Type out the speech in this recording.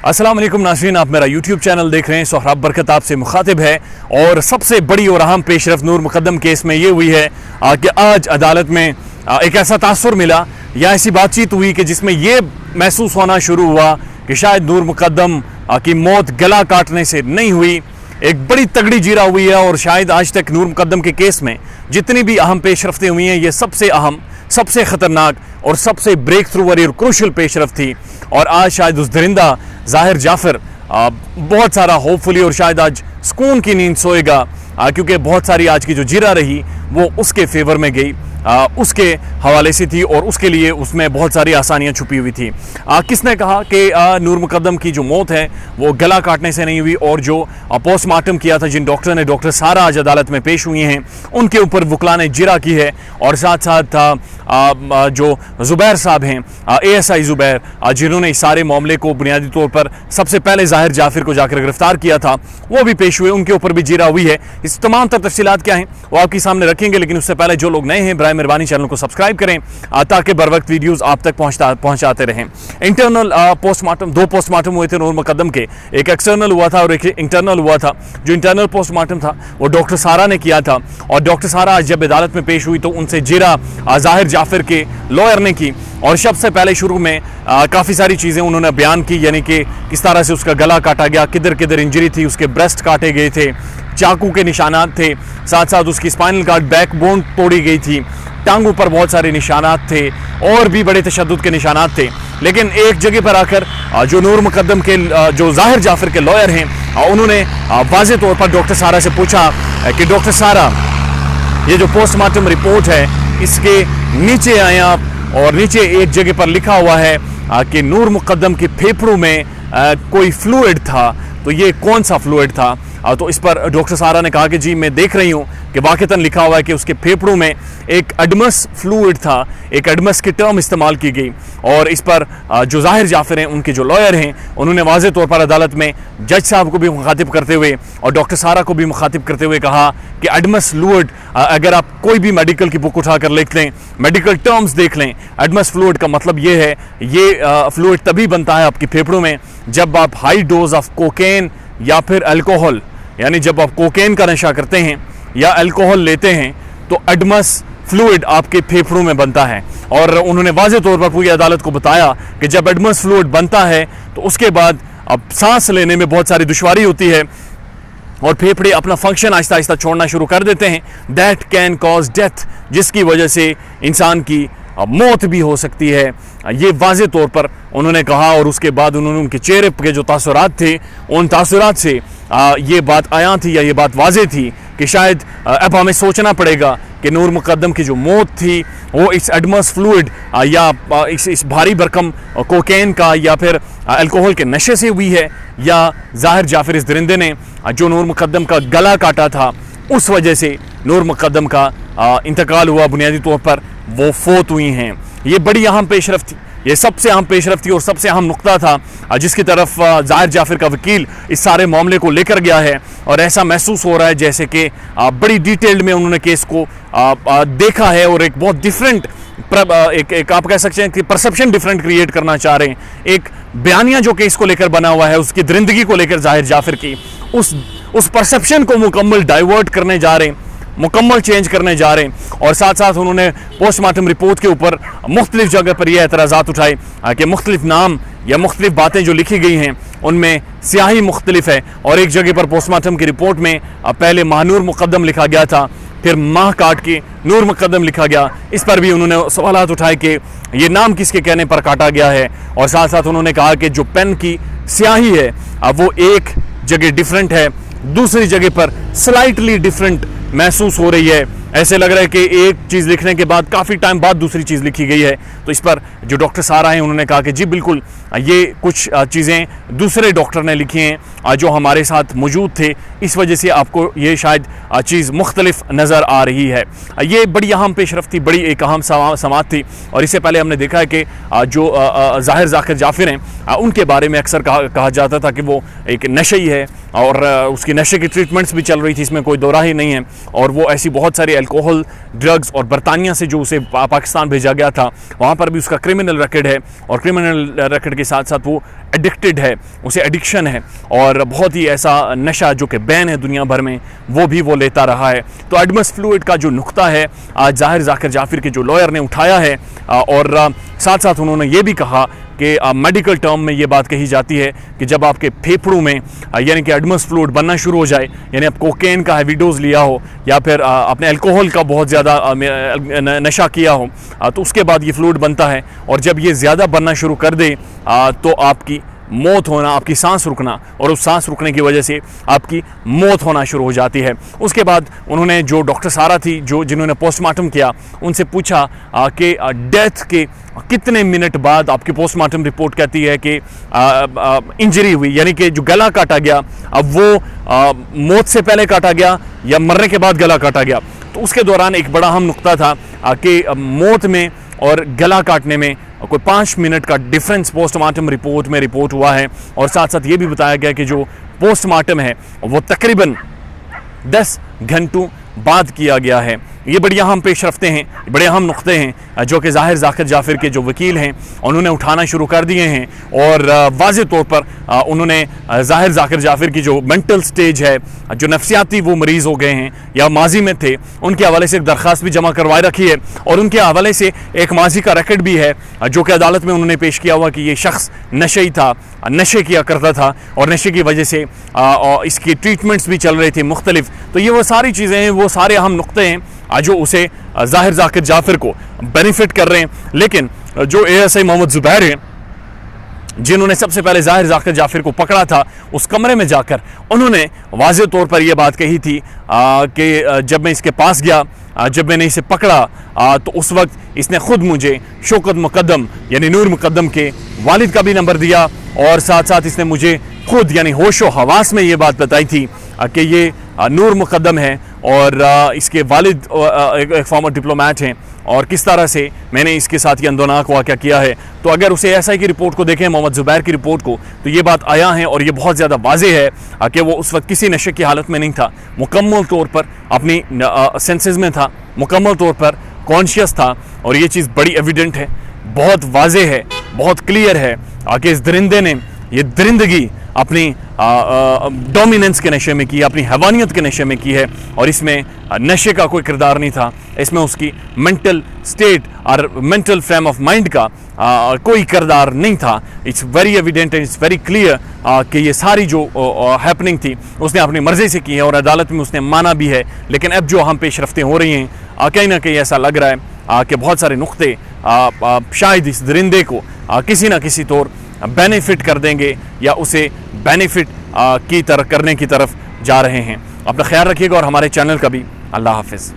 अस्सलाम वालेकुम नाज़रीन, आप मेरा यूट्यूब चैनल देख रहे हैं। सोहराब बरकत आपसे मुखातिब है और सबसे बड़ी और अहम पेशरफ नूर मुकद्दम केस में ये हुई है कि आज अदालत में एक ऐसा तासुर मिला या ऐसी बातचीत हुई कि जिसमें ये महसूस होना शुरू हुआ कि शायद नूर मुकद्दम की मौत गला काटने से नहीं हुई, एक बड़ी तगड़ी जीरा हुई है। और शायद आज तक नूर मुकद्दम के केस में जितनी भी अहम पेशरफ्तें हुई हैं, ये सबसे अहम, सबसे ख़तरनाक और सबसे ब्रेक थ्रू वाली और क्रूशल पेशरफ्त थी। और आज शायद उस दरिंदा ज़ाहिर जाफ़र बहुत सारा होपफुली और शायद आज सुकून की नींद सोएगा, क्योंकि बहुत सारी आज की जो जीरा रही वो उसके फेवर में गई, उसके हवाले से थी और उसके लिए उसमें बहुत सारी आसानियां छुपी हुई थी। किसने कहा कि नूर मुकद्दम की जो मौत है वो गला काटने से नहीं हुई, और जो पोस्टमार्टम किया था जिन डॉक्टर ने, डॉक्टर सारा आज अदालत में पेश हुई हैं, उनके ऊपर वकला ने जिरा की है। और साथ साथ जो ज़ुबैर साहब हैं, ASI ज़ुबैर, जिन्होंने इस सारे मामले को बुनियादी तौर पर सबसे पहले ज़ाहिर जाफ़िर को जाकर गिरफ्तार किया था, वो भी पेश हुए, उनके ऊपर भी जिरा हुई है। इस तमाम तर तफसीलात क्या हैं वो आपके सामने रखेंगे, लेकिन उससे पहले जो लोग नए हैं बराए मेहरबानी चैनल को सब्सक्राइब करें ताकि बर वक्त वीडियोस आप तक पहुंचाते रहें। इंटरनल पोस्टमार्टम, दो पोस्टमार्टम हुए थे नूर मुकद्दम के, एक एक्सटर्नल हुआ था और एक इंटरनल हुआ था। जो इंटरनल पोस्टमार्टम था वो डॉक्टर सारा ने किया था, और डॉक्टर सारा आज जब अदालत में पेश हुई तो उनसे जिरा ज़ाहिर जाफ़िर के लॉयर ने की। और सबसे पहले शुरू में काफ़ी सारी चीज़ें उन्होंने बयान की, यानी कि किस तरह से उसका गला काटा गया, किधर किधर इंजरी थी, उसके ब्रेस्ट काटे गए थे, चाकू के निशानात थे, साथ साथ उसकी स्पाइनल कार्ड बैकबोन तोड़ी गई थी, टांगों पर बहुत सारे निशानात थे और भी बड़े तशद्दुद के निशानात थे। लेकिन एक जगह पर आकर जो नूर मुकद्दम के जो ज़ाहिर जाफ़िर के लॉयर हैं, उन्होंने वाज़ेह तौर पर डॉक्टर सारा से पूछा कि डॉक्टर सारा, ये जो पोस्टमार्टम रिपोर्ट है इसके नीचे आए आप, और नीचे एक जगह पर लिखा हुआ है कि नूर मुकद्दम के फेफड़ों में कोई फ्लूइड था, तो ये कौन सा फ्लूइड था? तो इस पर डॉक्टर सारा ने कहा कि जी मैं देख रही हूँ कि वाक़तन लिखा हुआ है कि उसके फेफड़ों में एक एडमस फ्लूइड था, एक एडमस की टर्म इस्तेमाल की गई। और इस पर जो ज़ाहिर जाफ़िर हैं, उनके जो लॉयर हैं, उन्होंने वाज़ेह तौर पर अदालत में जज साहब को भी मुखातिब करते हुए और डॉक्टर सारा को भी मुखातिब करते हुए कहा कि एडमस फ्लूइड, अगर आप कोई भी मेडिकल की बुक उठाकर लिख लें, मेडिकल टर्म्स देख लें, एडमस फ्लूइड का मतलब ये है, ये फ्लूइड तभी बनता है आपके फेफड़ों में जब आप हाई डोज ऑफ कोकेन या फिर अल्कोहल, यानी जब आप कोकेन का नशा करते हैं या अल्कोहल लेते हैं तो एडमस फ्लूइड आपके फेफड़ों में बनता है। और उन्होंने वाज़ेह तौर पर पूरी अदालत को बताया कि जब एडमस फ्लूइड बनता है तो उसके बाद अब सांस लेने में बहुत सारी दुश्वारी होती है और फेफड़े अपना फंक्शन आहिस्ता आहिस्ता छोड़ना शुरू कर देते हैं। दैट कैन कॉज डेथ, जिसकी वजह से इंसान की मौत भी हो सकती है, ये वाज़ेह तौर पर उन्होंने कहा। और उसके बाद उन्होंने उनके चेहरे के जो तासुरात थे, उन तासुरात से ये बात आया थी या ये बात वाज़ेह थी कि शायद अब हमें सोचना पड़ेगा कि नूर मुकद्दम की जो मौत थी वो इस एडमस फ्लूइड या इस भारी भरकम कोकेन का या फिर अल्कोहल के नशे से हुई है, या ज़ाहिर जाफ़िर इस दरिंदे ने जो नूर मुकद्दम का गला काटा था उस वजह से नूर मुकद्दम का इंतकाल हुआ, बुनियादी तौर पर वो फोत हुई हैं। ये बड़ी अहम पेशरफ्त थी, ये सबसे अहम पेशरफ्त थी और सबसे अहम नुक्ता था जिसकी तरफ ज़ाहिर जाफ़िर का वकील इस सारे मामले को लेकर गया है। और ऐसा महसूस हो रहा है जैसे कि बड़ी डिटेल्ड में उन्होंने केस को देखा है और एक बहुत डिफरेंट एक आप कह सकते हैं कि परसेप्शन डिफरेंट क्रिएट करना चाह रहे हैं। एक बयानिया जो केस को लेकर बना हुआ है, उसकी दरिंदगी को लेकर ज़ाहिर जाफ़िर की, उस परसेप्शन को मुकम्मल डाइवर्ट करने जा रहे हैं, मुकम्मल चेंज करने जा रहे हैं। और साथ साथ उन्होंने पोस्टमार्टम रिपोर्ट के ऊपर मुख्तलिफ जगह पर यह एतराज़ात उठाए कि मुख्तलिफ नाम या मुख्तलिफ बातें जो लिखी गई हैं उनमें स्याही मुख्तलिफ है। और एक जगह पर पोस्टमार्टम की रिपोर्ट में पहले महानूर मुकद्दम लिखा गया था, फिर माह काट के नूर मुकद्दम लिखा गया। इस पर भी उन्होंने सवालात उठाए कि ये नाम किसके कहने पर काटा गया है। और साथ साथ उन्होंने कहा कि जो पेन की स्याही है वो एक जगह डिफरेंट है, दूसरी जगह पर स्लाइटली डिफरेंट महसूस हो रही है। ऐसे लग रहा है कि एक चीज़ लिखने के बाद काफ़ी टाइम बाद दूसरी चीज़ लिखी गई है। तो इस पर जो डॉक्टर सारा हैं उन्होंने कहा कि जी बिल्कुल ये कुछ चीज़ें दूसरे डॉक्टर ने लिखी हैं जो हमारे साथ मौजूद थे, इस वजह से आपको ये शायद चीज़ मुख्तलिफ नज़र आ रही है। ये बड़ी अहम पेशरफ्त थी, बड़ी एक अहम समात थी। और इससे पहले हमने देखा है कि जो ज़ाहिर जाफ़िर हैं उनके बारे में अक्सर कहा जाता था कि वो एक नशई है और उसकी नशे की ट्रीटमेंट्स भी चल रही थी, इसमें कोई दो राह ही नहीं है। और वो ऐसी बहुत सारी अल्कोहल, ड्रग्स और बरतानिया से जो उसे पाकिस्तान भेजा गया था, वहाँ पर भी उसका क्रिमिनल रिकॉर्ड है। और क्रिमिनल रिकॉर्ड के के साथ साथ वो एडिक्टेड है, उसे एडिक्शन है और बहुत ही ऐसा नशा जो कि बैन है दुनिया भर में, वो भी वो लेता रहा है। तो एडमस फ्लूइड का जो नुक्ता है आज ज़ाहिर ज़ाकिर जाफिर के जो लॉयर ने उठाया है और साथ साथ उन्होंने ये भी कहा कि मेडिकल टर्म में ये बात कही जाती है कि जब आपके फेफड़ों में यानी कि एडमस फ्लूइड बनना शुरू हो जाए, यानी आप कोकेन का हैवी डोज लिया हो या फिर आपने अल्कोहल का बहुत ज़्यादा नशा किया हो, तो उसके बाद ये फ्लूइड बनता है और जब ये ज़्यादा बनना शुरू कर दे तो आपकी मौत होना, आपकी सांस रुकना और उस सांस रुकने की वजह से आपकी मौत होना शुरू हो जाती है। उसके बाद उन्होंने जो डॉक्टर सारा थी जिन्होंने पोस्टमार्टम किया, उनसे पूछा कि डेथ के कितने मिनट बाद आपकी पोस्टमार्टम रिपोर्ट कहती है कि इंजरी हुई, यानी कि जो गला काटा गया अब वो मौत से पहले काटा गया या मरने के बाद गला काटा गया। तो उसके दौरान एक बड़ा अहम नुक्ता था कि मौत में और गला काटने में कोई 5 मिनट का डिफरेंस पोस्टमार्टम रिपोर्ट में रिपोर्ट हुआ है और साथ साथ ये भी बताया गया कि जो पोस्टमार्टम है वो तकरीबन 10 घंटों बाद किया गया है। ये बड़ी अहम पेशरफ्तें हैं, बड़े अहम नुक्ते हैं जो कि ज़ाहिर ज़ाकिर जाफिर के जो वकील हैं उन्होंने उठाना शुरू कर दिए हैं और वाज़े तौर पर उन्होंने ज़ाहिर ज़ाकिर जाफिर की जो मेंटल स्टेज है, जो नफ्सियाती वो मरीज़ हो गए हैं या माजी में थे, उनके हवाले से एक दरख्वास्त भी जमा करवाए रखी है और उनके हवाले से एक माजी का रिकॉर्ड भी है जो कि अदालत में उन्होंने पेश किया हुआ कि ये शख्स नशेई था, नशे किया करता था और नशे की वजह से इसकी ट्रीटमेंट्स भी चल रही थी मुख्तलिफ। तो ये वो सारी चीज़ें हैं, वो सारे अहम नुक्ते हैं जो उसे ज़ाहिर ज़ाकिर जाफिर को बेनिफिट कर रहे हैं। लेकिन जो ASI मोहम्मद ज़ुबैर हैं जिन्होंने सबसे पहले ज़ाहिर ज़ाकिर जाफिर को पकड़ा था, उस कमरे में जाकर उन्होंने वाज़े तौर पर यह बात कही थी कि जब मैं इसके पास गया, जब मैंने इसे पकड़ा तो उस वक्त इसने ख़ुद मुझे शौकत मुक़द्दम यानी नूर मुक़द्दम के वालिद का भी नंबर दिया और साथ साथ इसने मुझे खुद यानी होश व हवास में ये बात बताई थी कि ये नूर मुक़द्दम है और इसके वालिद एक फॉर्मर डिप्लोमेट हैं और किस तरह से मैंने इसके साथ ये अंदोनाक वाक़या किया है। तो अगर उसे ASI की रिपोर्ट को देखें, मोहम्मद ज़ुबैर की रिपोर्ट को, तो ये बात आया है और ये बहुत ज़्यादा वाज़ेह है कि वो उस वक्त किसी नशे की हालत में नहीं था, मुकम्मल तौर पर अपनी सेंसेस में था, मुकम्मल तौर पर कॉन्शियस था और ये चीज़ बड़ी एविडेंट है, बहुत वाज़ेह है, बहुत क्लियर है कि इस दरिंदे ने ये दरिंदगी अपनी डोमिनेंस के नशे में की, अपनी हैवानियत के नशे में की है और इसमें नशे का कोई किरदार नहीं था, इसमें उसकी मेंटल स्टेट और मेंटल फ्रेम ऑफ माइंड का कोई किरदार नहीं था। It's very evident and it's very clear कि ये सारी जो हैपनिंग थी उसने अपनी मर्ज़ी से की है और अदालत में उसने माना भी है। लेकिन अब जो हम पेशरफ्तें हो रही हैं कहीं ना कहीं ऐसा लग रहा है कि बहुत सारे नुक्ते शायद इस दरिंदे को किसी न किसी तौर बेनिफिट कर देंगे या उसे बेनिफिट की तरफ करने की तरफ जा रहे हैं। अपना ख्याल रखिएगा और हमारे चैनल का भी। अल्लाह हाफिज़।